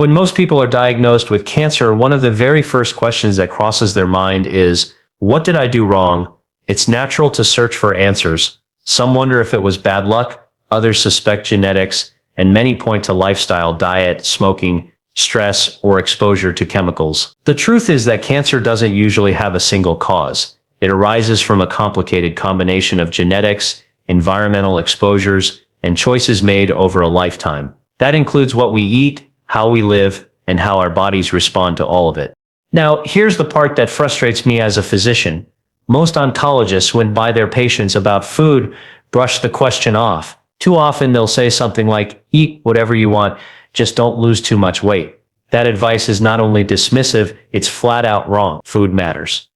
When most people are diagnosed with cancer, one of the very first questions that crosses their mind is, what did I do wrong? It's natural to search for answers. Some wonder if it was bad luck, others suspect genetics, and many point to lifestyle, diet, smoking, stress, or exposure to chemicals. The truth is that cancer doesn't usually have a single cause. It arises from a complicated combination of genetics, environmental exposures, and choices made over a lifetime. That includes what we eat, how we live, and how our bodies respond to all of it. Now, here's the part that frustrates me as a physician. Most oncologists, when by their patients about food, brush the question off. Too often they'll say something like, eat whatever you want, just don't lose too much weight. That advice is not only dismissive, it's flat out wrong. Food matters.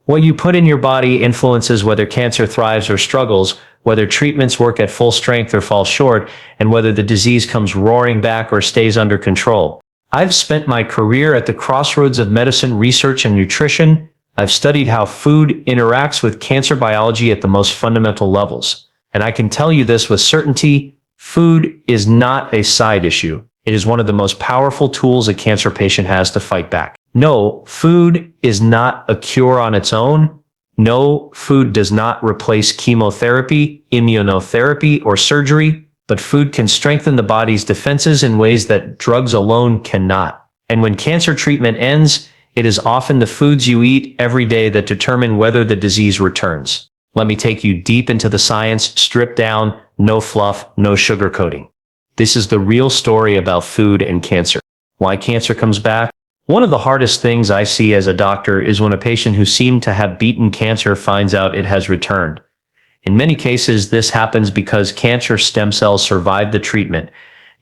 What you put in your body influences whether cancer thrives or struggles, whether treatments work at full strength or fall short, and whether the disease comes roaring back or stays under control. I've spent my career at the crossroads of medicine, research, and nutrition. I've studied how food interacts with cancer biology at the most fundamental levels. And I can tell you this with certainty, food is not a side issue. It is one of the most powerful tools a cancer patient has to fight back. No, food is not a cure on its own. No, food does not replace chemotherapy, immunotherapy, or surgery, but food can strengthen the body's defenses in ways that drugs alone cannot. And when cancer treatment ends, it is often the foods you eat every day that determine whether the disease returns. Let me take you deep into the science, stripped down, no fluff, no sugarcoating. This is the real story about food and cancer. Why cancer comes back? One of the hardest things I see as a doctor is when a patient who seemed to have beaten cancer finds out it has returned. In many cases, this happens because cancer stem cells survived the treatment.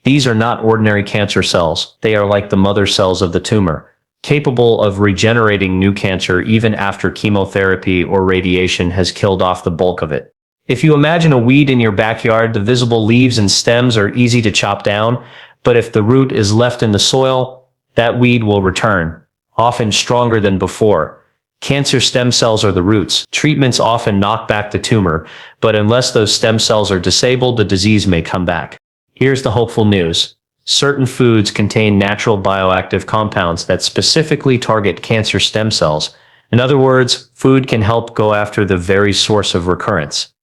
These are not ordinary cancer cells. They are like the mother cells of the tumor, capable of regenerating new cancer even after chemotherapy or radiation has killed off the bulk of it. If you imagine a weed in your backyard, the visible leaves and stems are easy to chop down, but if the root is left in the soil, that weed will return, often stronger than before. Cancer stem cells are the roots. Treatments often knock back the tumor, but unless those stem cells are disabled, the disease may come back. Here's the hopeful news. Certain foods contain natural bioactive compounds that specifically target cancer stem cells. In other words, food can help go after the very source of recurrence.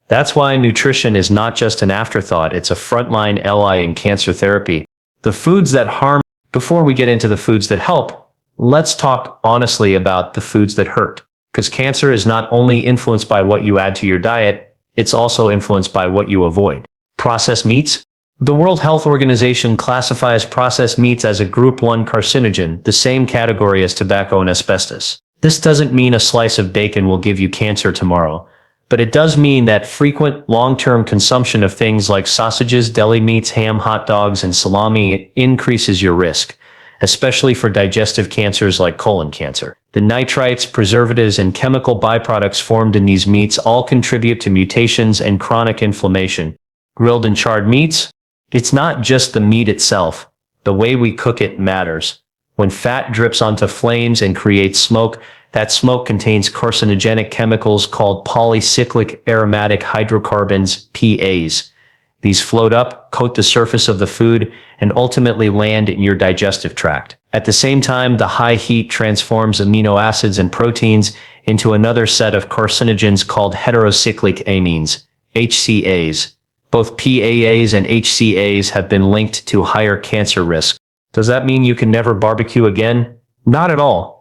That's why nutrition is not just an afterthought, it's a frontline ally in cancer therapy. The foods that harm. Before we get into the foods that help, let's talk honestly about the foods that hurt. Because cancer is not only influenced by what you add to your diet, it's also influenced by what you avoid. Processed meats? The World Health Organization classifies processed meats as a Group 1 carcinogen, the same category as tobacco and asbestos. This doesn't mean a slice of bacon will give you cancer tomorrow, but it does mean that frequent, long-term consumption of things like sausages, deli meats, ham, hot dogs, and salami increases your risk, especially for digestive cancers like colon cancer. The nitrites, preservatives, and chemical byproducts formed in these meats all contribute to mutations and chronic inflammation. Grilled and charred meats? It's not just the meat itself. The way we cook it matters. When fat drips onto flames and creates smoke, that smoke contains carcinogenic chemicals called polycyclic aromatic hydrocarbons, PAs. These float up, coat the surface of the food, and ultimately land in your digestive tract. At the same time, the high heat transforms amino acids and proteins into another set of carcinogens called heterocyclic amines, HCAs. Both PAAs and HCAs have been linked to higher cancer risk. Does that mean you can never barbecue again? Not at all.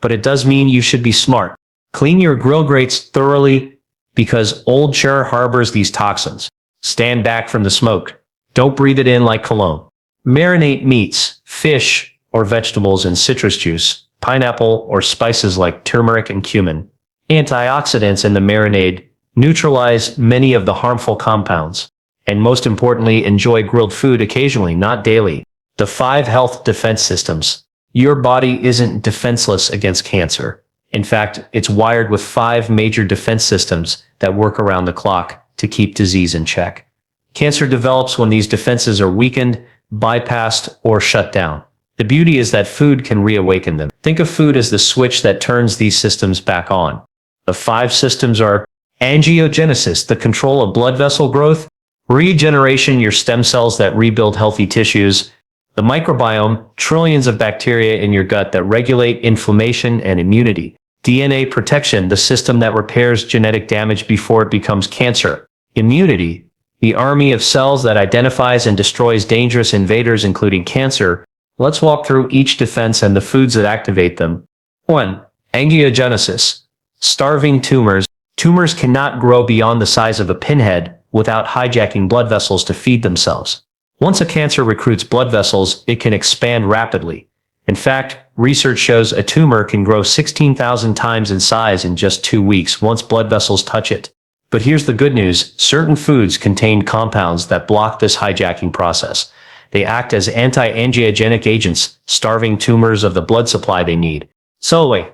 But it does mean you should be smart. Clean your grill grates thoroughly because old char harbors these toxins. Stand back from the smoke. Don't breathe it in like cologne. Marinate meats, fish, or vegetables in citrus juice, pineapple, or spices like turmeric and cumin. Antioxidants in the marinade neutralize many of the harmful compounds. And most importantly, enjoy grilled food occasionally, not daily. The 5 health defense systems. Your body isn't defenseless against cancer. In fact, it's wired with 5 major defense systems that work around the clock to keep disease in check. Cancer develops when these defenses are weakened, bypassed, or shut down. The beauty is that food can reawaken them. Think of food as the switch that turns these systems back on. The 5 systems are angiogenesis, the control of blood vessel growth; regeneration, your stem cells that rebuild healthy tissues; The microbiome, trillions of bacteria in your gut that regulate inflammation and immunity. DNA protection, the system that repairs genetic damage before it becomes cancer. Immunity, the army of cells that identifies and destroys dangerous invaders including cancer. Let's walk through each defense and the foods that activate them. 1. Angiogenesis. Starving tumors. Tumors cannot grow beyond the size of a pinhead without hijacking blood vessels to feed themselves. Once a cancer recruits blood vessels, it can expand rapidly. In fact, research shows a tumor can grow 16,000 times in size in just 2 weeks once blood vessels touch it. But here's the good news, certain foods contain compounds that block this hijacking process. They act as anti-angiogenic agents, starving tumors of the blood supply they need. Soy,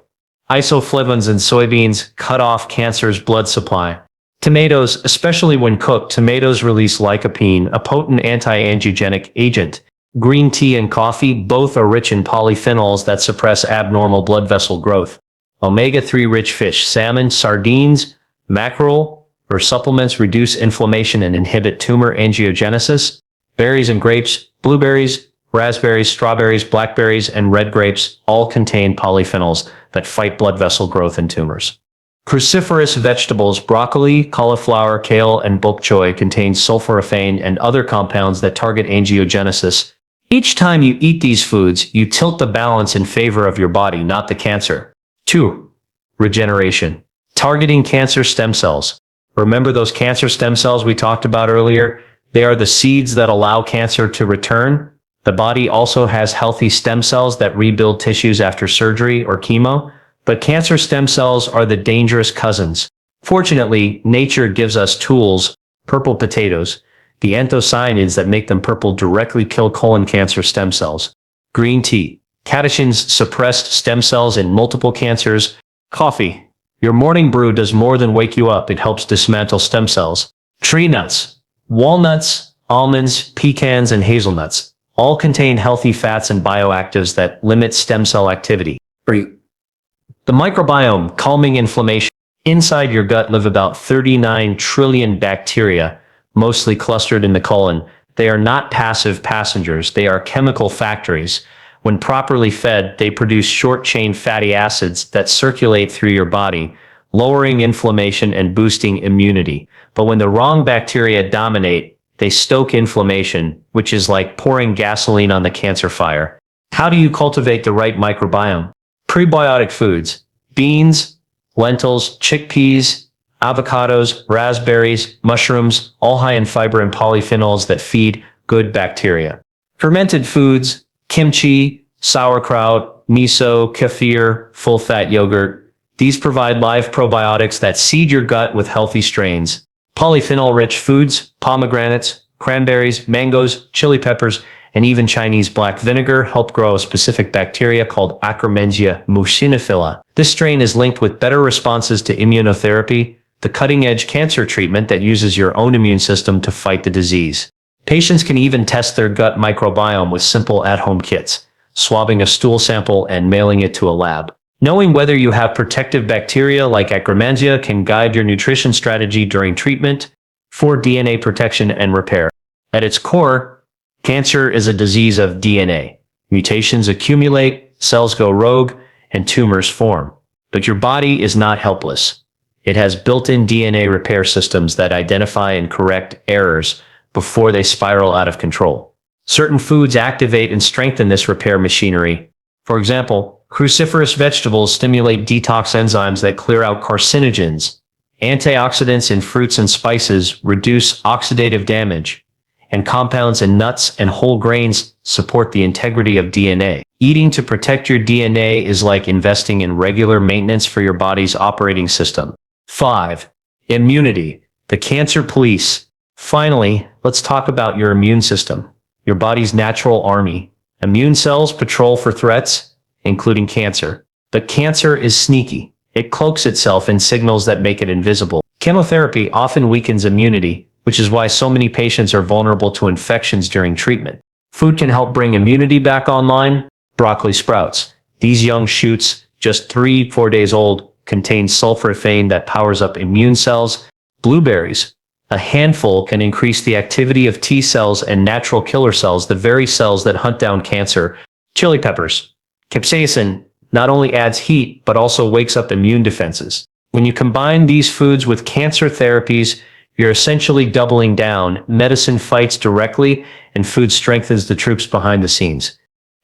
isoflavones in soybeans cut off cancer's blood supply. Tomatoes, especially when cooked, tomatoes release lycopene, a potent anti-angiogenic agent. Green tea and coffee, both are rich in polyphenols that suppress abnormal blood vessel growth. Omega-3 rich fish, salmon, sardines, mackerel, or supplements reduce inflammation and inhibit tumor angiogenesis. Berries and grapes, blueberries, raspberries, strawberries, blackberries, and red grapes all contain polyphenols that fight blood vessel growth in tumors. Cruciferous vegetables, broccoli, cauliflower, kale, and bok choy contain sulforaphane and other compounds that target angiogenesis. Each time you eat these foods, you tilt the balance in favor of your body, not the cancer. 2. Regeneration. Targeting cancer stem cells. Remember those cancer stem cells we talked about earlier? They are the seeds that allow cancer to return. The body also has healthy stem cells that rebuild tissues after surgery or chemo. But cancer stem cells are the dangerous cousins. Fortunately, nature gives us tools. Purple potatoes. The anthocyanins that make them purple directly kill colon cancer stem cells. Green tea. Catechins suppressed stem cells in multiple cancers. Coffee. Your morning brew does more than wake you up, it helps dismantle stem cells. Tree nuts. Walnuts, almonds, pecans, and hazelnuts all contain healthy fats and bioactives that limit stem cell activity. The microbiome, calming inflammation. Inside your gut live about 39 trillion bacteria, mostly clustered in the colon. They are not passive passengers, they are chemical factories. When properly fed, they produce short-chain fatty acids that circulate through your body, lowering inflammation and boosting immunity. But when the wrong bacteria dominate, they stoke inflammation, which is like pouring gasoline on the cancer fire. How do you cultivate the right microbiome? Prebiotic foods, beans, lentils, chickpeas, avocados, raspberries, mushrooms, all high in fiber and polyphenols that feed good bacteria. Fermented foods, kimchi, sauerkraut, miso, kefir, full-fat yogurt. These provide live probiotics that seed your gut with healthy strains. Polyphenol-rich foods, pomegranates, cranberries, mangoes, chili peppers, and even Chinese black vinegar help grow a specific bacteria called Akkermansia muciniphila. This strain is linked with better responses to immunotherapy, the cutting-edge cancer treatment that uses your own immune system to fight the disease. Patients can even test their gut microbiome with simple at-home kits, swabbing a stool sample and mailing it to a lab. Knowing whether you have protective bacteria like Akkermansia can guide your nutrition strategy during treatment. For DNA protection and repair. At its core, cancer is a disease of DNA. Mutations accumulate, cells go rogue, and tumors form. But your body is not helpless. It has built-in DNA repair systems that identify and correct errors before they spiral out of control. Certain foods activate and strengthen this repair machinery. For example, cruciferous vegetables stimulate detox enzymes that clear out carcinogens. Antioxidants in fruits and spices reduce oxidative damage. And compounds in nuts and whole grains support the integrity of DNA. Eating to protect your DNA is like investing in regular maintenance for your body's operating system. 5. Immunity, the cancer police. Finally, let's talk about your immune system, your body's natural army. Immune cells patrol for threats, including cancer. But cancer is sneaky. It cloaks itself in signals that make it invisible. Chemotherapy often weakens immunity, which is why so many patients are vulnerable to infections during treatment. Food can help bring immunity back online. Broccoli sprouts. These young shoots, just 3-4 days old, contain sulforaphane that powers up immune cells. Blueberries. A handful can increase the activity of T cells and natural killer cells, the very cells that hunt down cancer. Chili peppers. Capsaicin not only adds heat, but also wakes up immune defenses. When you combine these foods with cancer therapies, you're essentially doubling down. Medicine fights directly, and food strengthens the troops behind the scenes.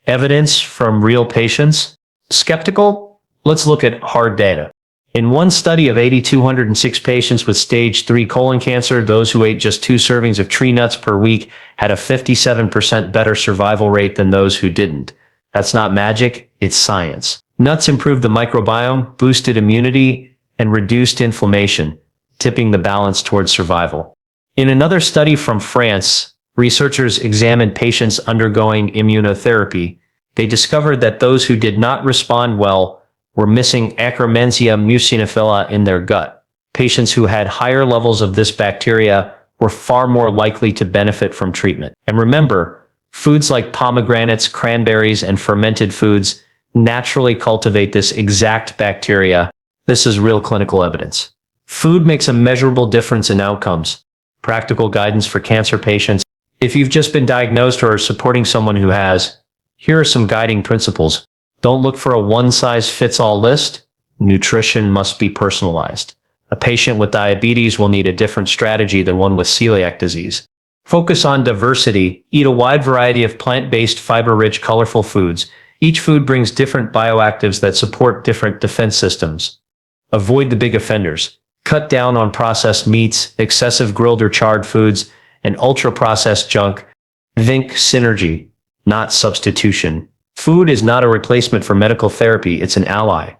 Evidence from real patients? Skeptical? Let's look at hard data. In one study of 8,206 patients with stage 3 colon cancer, those who ate just 2 servings of tree nuts per week had a 57% better survival rate than those who didn't. That's not magic, it's science. Nuts improved the microbiome, boosted immunity, and reduced inflammation, tipping the balance towards survival. In another study from France, researchers examined patients undergoing immunotherapy. They discovered that those who did not respond well were missing Akkermansia muciniphila in their gut. Patients who had higher levels of this bacteria were far more likely to benefit from treatment. And remember, foods like pomegranates, cranberries, and fermented foods naturally cultivate this exact bacteria. This is real clinical evidence. Food makes a measurable difference in outcomes. Practical guidance for cancer patients. If you've just been diagnosed or are supporting someone who has, here are some guiding principles. Don't look for a one-size-fits-all list. Nutrition must be personalized. A patient with diabetes will need a different strategy than one with celiac disease. Focus on diversity. Eat a wide variety of plant-based, fiber-rich, colorful foods. Each food brings different bioactives that support different defense systems. Avoid the big offenders. Cut down on processed meats, excessive grilled or charred foods, and ultra-processed junk. Think synergy, not substitution. Food is not a replacement for medical therapy, it's an ally.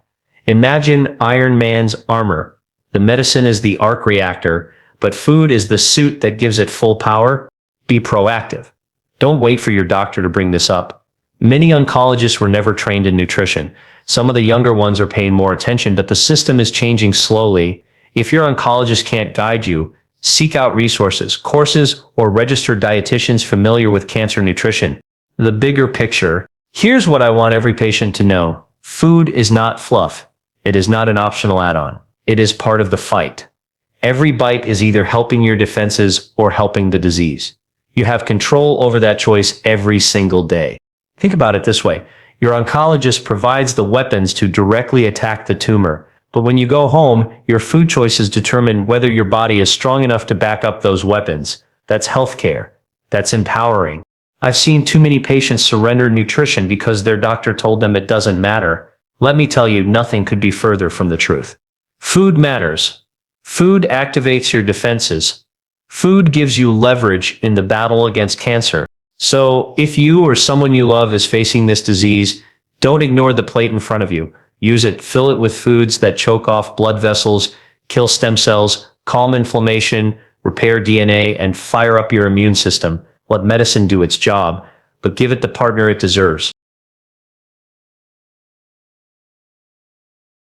Imagine Iron Man's armor. The medicine is the arc reactor, but food is the suit that gives it full power. Be proactive. Don't wait for your doctor to bring this up. Many oncologists were never trained in nutrition. Some of the younger ones are paying more attention, but the system is changing slowly. If your oncologist can't guide you, seek out resources, courses, or registered dietitians familiar with cancer nutrition. The bigger picture. Here's what I want every patient to know. Food is not fluff. It is not an optional add-on. It is part of the fight. Every bite is either helping your defenses or helping the disease. You have control over that choice every single day. Think about it this way. Your oncologist provides the weapons to directly attack the tumor. But when you go home, your food choices determine whether your body is strong enough to back up those weapons. That's healthcare. That's empowering. I've seen too many patients surrender nutrition because their doctor told them it doesn't matter. Let me tell you, nothing could be further from the truth. Food matters. Food activates your defenses. Food gives you leverage in the battle against cancer. So, if you or someone you love is facing this disease, don't ignore the plate in front of you. Use it, fill it with foods that choke off blood vessels, kill stem cells, calm inflammation, repair DNA, and fire up your immune system. Let medicine do its job, but give it the partner it deserves.